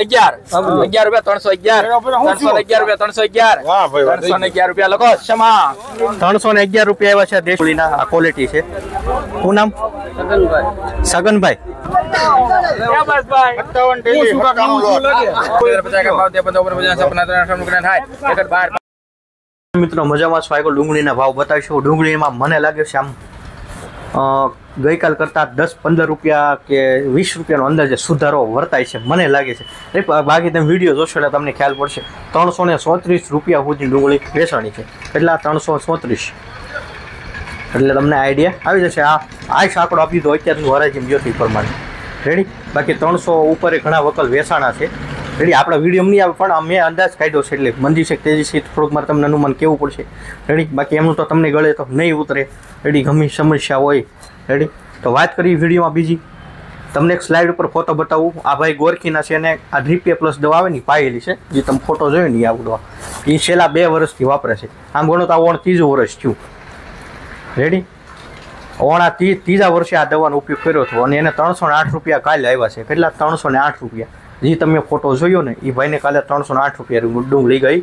11 રૂપિયા 311 રૂપિયા લખો ક્ષમા 311 રૂપિયા આવ્યા છે દેશીના આ ક્વોલિટી છે શું નામ સગનભાઈ મિત્રો મજામાં છો આગળ ડુંગળીના ભાવ બતાવીશું ડુંગળીમાં મને લાગે છે આમ ગઈકાલ કરતાં 10-15 રૂપિયા કે 20 રૂપિયાનો અંદાજે સુધારો વર્તાય છે મને લાગે છે બાકી તમે વિડીયો જોશો એટલે તમને ખ્યાલ પડશે 334 રૂપિયા સુધી ડુંગળી વેચાણી છે એટલા 334 એટલે તમને આઈડિયા આવી જશે આ આંકડો આપી દીધો અત્યારનું હરાજી જ્યોતિ પ્રમાણે રેડી બાકી 300 ઉપર ઘણા વકલ વેચાણા છે રેડી આપણા વિડીયો નહીં આવે પણ મેં અંદાજ કાઢ્યો છે એટલે મંદી છે તેજી છે થોડુંક મારે તમને અનુમાન કેવું પડશે રેડી બાકી એમનું તો તમને ગળે તો નહીં ઉતરે રેડી ગમે સમસ્યા હોય રેડી તો વાત કરી વિડીયોમાં બીજી તમને એક સ્લાઇડ ઉપર ફોટો બતાવું આ ભાઈ ગોરખીના છે અને આ ડ્રીપે પ્લસ દવા આવે ને પાયેલી છે જે તમે ફોટો જોયો ને આવડવા એ છેલ્લા 2 વર્ષથી વાપરે છે આમ ગણો તો આ ઓણ 3જું વર્ષ થયું રેડી ઓણ આ 3જા વર્ષે આ દવાનો ઉપયોગ કર્યો હતો અને એને 308 રૂપિયા કાલે આવ્યા છે કેટલા 308 રૂપિયા જે તમે ફોટો જોયો ને એ ભાઈને કાલે 308 રૂપિયા ડુંગળી ગઈ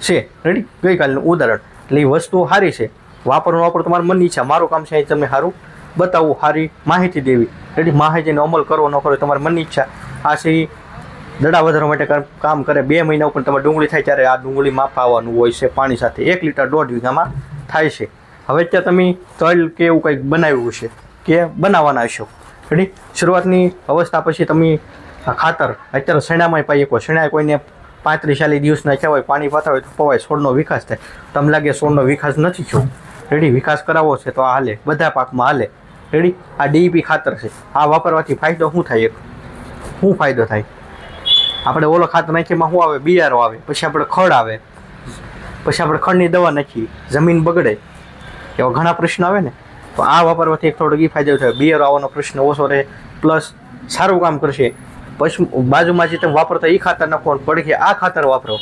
છે રેડી ગઈકાલનું ઉદાહરણ એટલે એ વસ્તુ સારી છે વાપર તમારા મનની ઈચ્છા મારું કામ છે તમે સારું બતાવવું સારી માહિતી દેવી રેડી માહિતીનો અમલ કરવો ન કરો તમારી મનની ઈચ્છા આ છે દડા વધારવા માટે કામ કરે 2 મહિના ઉપર તમારે ડુંગળી થાય ત્યારે આ ડુંગળી માપ આવવાનું હોય છે પાણી સાથે 1 લીટર 1.5 વીઘામાં થાય છે હવે ત્યાં તમે તલ કે એવું કંઈક બનાવ્યું છે કે બનાવવાના હશો રેડી શરૂઆતની અવસ્થા પછી તમે આ ખાતર અત્યારે શેણામાં પાઈએ કોઈ શેણા કોઈને 35-40 દિવસ નાખ્યા હોય પાણી પાતા હોય તો પવાય છોડનો વિકાસ થાય તમને લાગે છોડનો વિકાસ નથી થયો રેડી વિકાસ કરાવવો છે તો આ હાલે બધા પાકમાં હાલે રેડી આ ડીઈપી ખાતર છે આ વાપરવાથી ફાયદો શું થાય શું ફાયદો થાય આપણે ઓલો ખાતર નાખીમાં શું આવે બિયારો આવે પછી આપણે ખડ આવે પછી આપણે ખડની દવા નાખીએ જમીન બગડે એવા ઘણા પ્રશ્ન આવે ને તો આ વાપરવાથી એક થોડોક એ ફાયદો થાય બિયારો આવવાનો પ્રશ્ન ઓછો રહે પ્લસ સારું કામ કરશે પછી બાજુમાં જે તમે વાપરતા એ ખાતર નાખો પડખે આ ખાતર વાપરો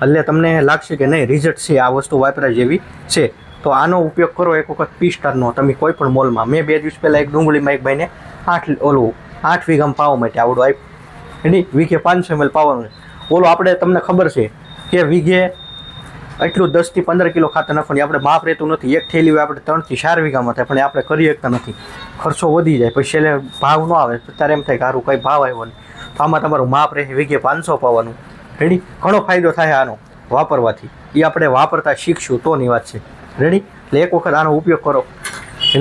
એટલે તમને લાગશે કે નહીં રિઝલ્ટ છે આ વસ્તુ વાપરા જેવી છે તો આનો ઉપયોગ કરો એક વખત P-Starનો તમે કોઈ પણ મોલમાં મેં 2 દિવસ પહેલાં એક ડુંગળીમાં એક ભાઈને 8 વીઘામાં પાવા માટે આવડો આપ્યું એની વીઘે 500 ml પાવાનું ઓલો આપણે તમને ખબર છે કે વીઘે એટલું 10 થી 15 કિલો ખાતર નાખવાની આપણે માપ રહેતું નથી એક થેલી હોય આપણે 3 થી 4 વીઘામાં થાય પણ આપણે કરી શકતા નથી ખર્ચો વધી જાય પછી છેલ્લે ભાવ ન આવે ત્યારે એમ થાય કે સારું કંઈ ભાવ આવ્યો નહીં તો આમાં તમારું માપ રહે વીઘે 500 પાવાનું રેડી ઘણો ફાયદો થાય આનો વાપરવાથી એ આપણે વાપરતા શીખશું તોની વાત છે રેડી એટલે એક વખત આનો ઉપયોગ કરો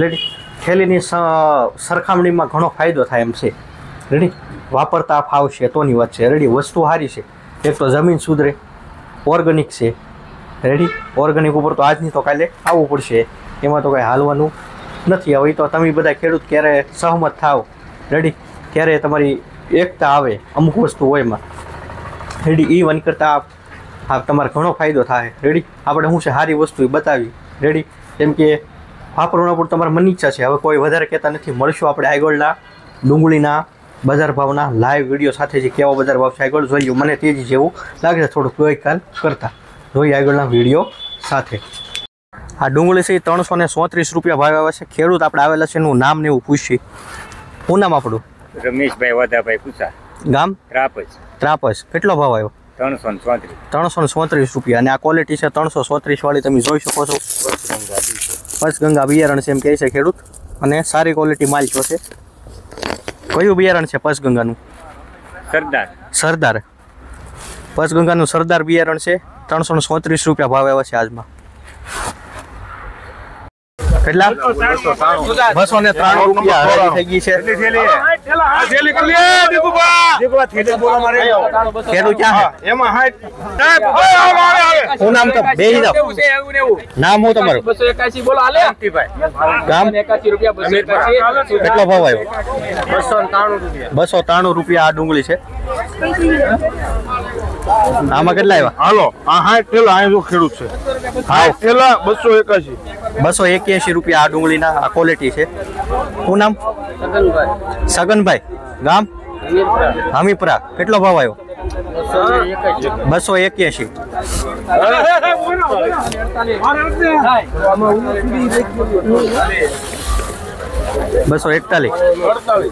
રેડી થેલીની સરખામણીમાં ઘણો ફાયદો થાય એમ છે રેડી વાપરતા ફાવશે તોની વાત છે રેડી વસ્તુ સારી છે એક તો જમીન સુધરે ઓર્ગેનિક છે રેડી ઓર્ગેનિક ઉપર તો આજની તો કાલે આવવું પડશે એમાં તો કંઈ હાલવાનું નથી હવે તો તમે બધા ખેડૂત ક્યારે સહમત થાવ રેડી ક્યારે તમારી એકતા આવે અમુક વસ્તુ હોય એમાં રેડી એ વન કરતાં તમારે ઘણો ફાયદો થાય રેડી આપણે શું છે સારી વસ્તુ બતાવી રેડી જેમ કે વાપરવાના પર તમારા મનની ઈચ્છા છે હવે કોઈ વધારે કહેતા નથી મળશું આપણે આગળના ડુંગળીના બજાર ભાવના લાઈવ વિડીયો સાથે જે કેવા બજાર ભાવ છે આગળ જોઈએ મને તેજી જેવું લાગે છે થોડુંક ગઈકાલ કરતાં જોઈએ આગળના વિડીયો સાથે આ ડુંગળી છે 334 રૂપિયા ભાવ આવે છે ખેડૂત આપણે આવેલા છે એનું નામ ને એવું પૂછીએ શું નામ આપણું રમેશભાઈ વદાભાઈ કુસા ગામ ત્રાપસ કેટલો ભાવ આવ્યો 334 રૂપિયા અને આ ક્વોલિટી છે 334 વાળી તમે જોઈ શકો છો પંચગંગા બિયારણ છે એમ કહે છે ખેડૂત અને સારી ક્વોલિટી માલ છો છે કયું બિયારણ છે પંચગંગાનું સરદાર પંચગંગાનું સરદાર બિયારણ છે 334 રૂપિયા ભાવ આવ્યા છે આજમાં કેટલા 293 રૂપિયા થઈ ગઈ છે નામ તો બે નામ હું તમારું 281 બોલો હાલે ગામ 81 રૂપિયા 281 કેટલો ભાવ આવ્યો 293 રૂપિયા આ ડુંગળી છે આમાં કેટલા આવ્યા હાલો આ 60 થેલા અહીં જો ખેડૂત છે 60 થેલા 281 રૂપિયા આ ડુંગળીના આ ક્વોલિટી છે શું નામ સગનભાઈ ગામ હમીપરા કેટલો ભાવ આવ્યો 281 241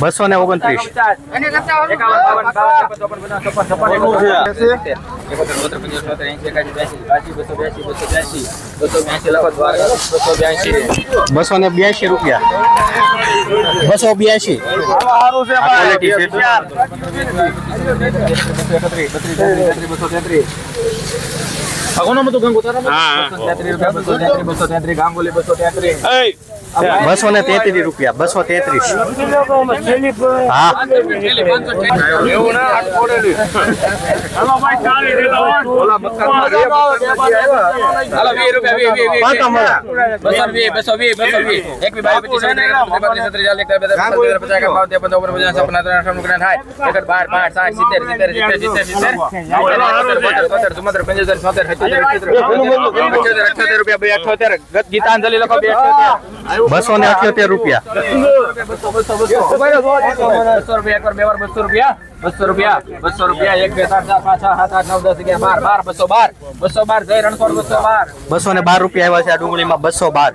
229. રૂપિયા 282. ગાંગોલી 233 રૂપિયા 233. હા ગીતાંજલિ લખો 278 રૂપિયા 200 રૂપિયા 1 2 3 4 5 6 7 8 9 10 11 12 જય રણછોડ 212 રૂપિયા આવ્યા છે આ ડુંગળીમાં 223 રૂપિયા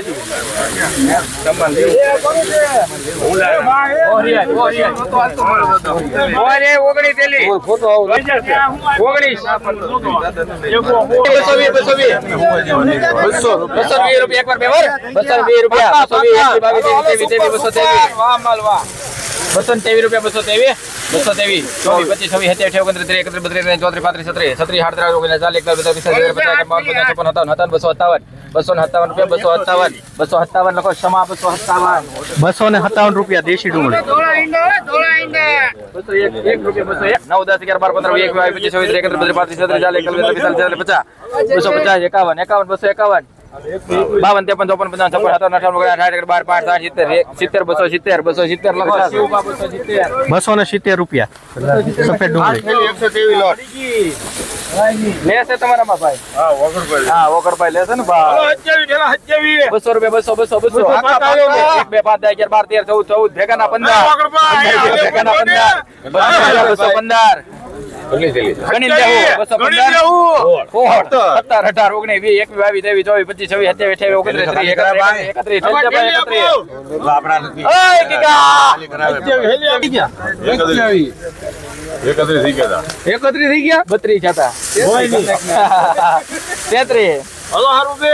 223 223 24 25 26 27 28 29 30 31 32 33 34 35 257 લખો ક્ષમા 257 રૂપિયા દેશી ડુંગળી 1 રૂપિયા 9 10 11 12 15 20 21 25 27 33 34 35 40 251 52 53 54 55 56 57 58 59 270 રૂપિયા સફેદ ડુંગળી લેશે તમારામાં ભાઈ હા વગરભાઈ લેશે ને 200 રૂપિયા 200 1 2 5 10 11 12 13 14 ભેગા ના 15 ગણી લેવું 215 17 18 19 20 21 22 23 24 25 27 31 થઈ ગયા 32 હતા 33 હલો હારું બે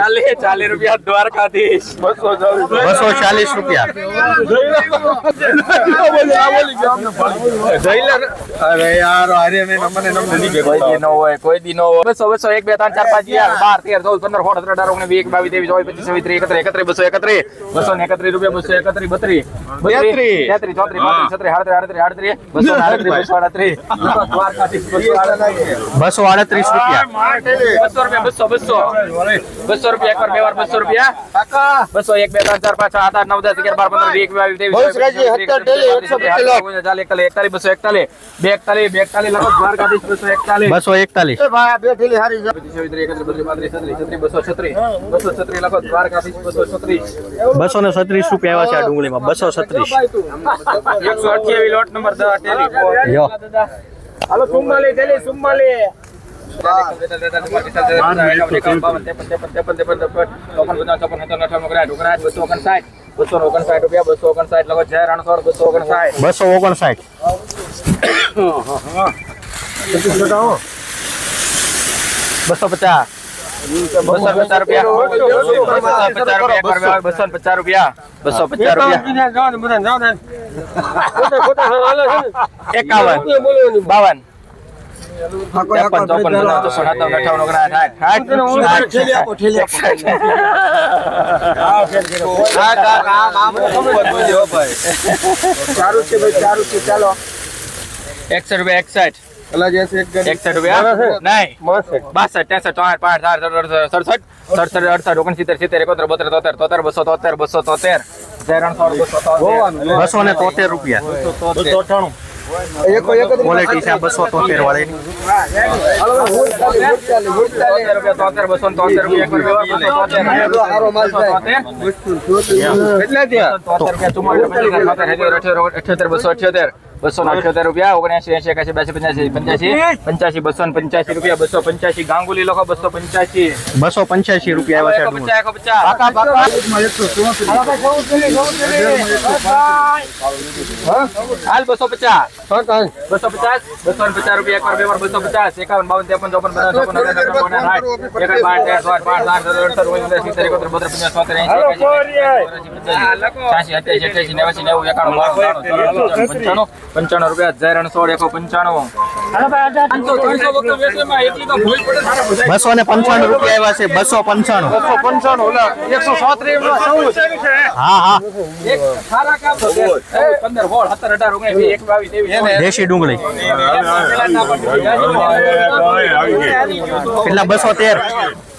40 રૂપિયા દ્વારકાધીશ 240 રૂપિયા અરે યાર અરે મેં મને નમ નથી કોઈ દી નો 200 1 2 3 4 5 11 12 13 14 15 16 17 18 19 20 22 23 23 રૂપિયા આવ્યા છે આ ડુંગળીમાં 228 લોટ નંબર 10 યો હાલો સુમ્માલી દેલી સુમ્માલી 259 લખો જય રણછોડ 259 250 250 રૂપિયા 51 61 રૂપિયા નહીં 62 63 64 67 68 69 273 રૂપિયા ક્વોલિટી છે 273 વાળી 278 રૂપિયા 79 80 81 82 85 85 285 રૂપિયા 285 ગાંગુલી લખો 285 285 રૂપિયા આવ્યા છે ડુંગળી. 250 હાલ 250 250 રૂપિયા એકવાર બે વાર 250 51 52 55 રૂપિયા 1395 295 રૂપિયા આવ્યા છે 295. ઓલા 137 હા હા 15 16 17 18 19 22 23 દેશી ડુંગળી કેટલા 213.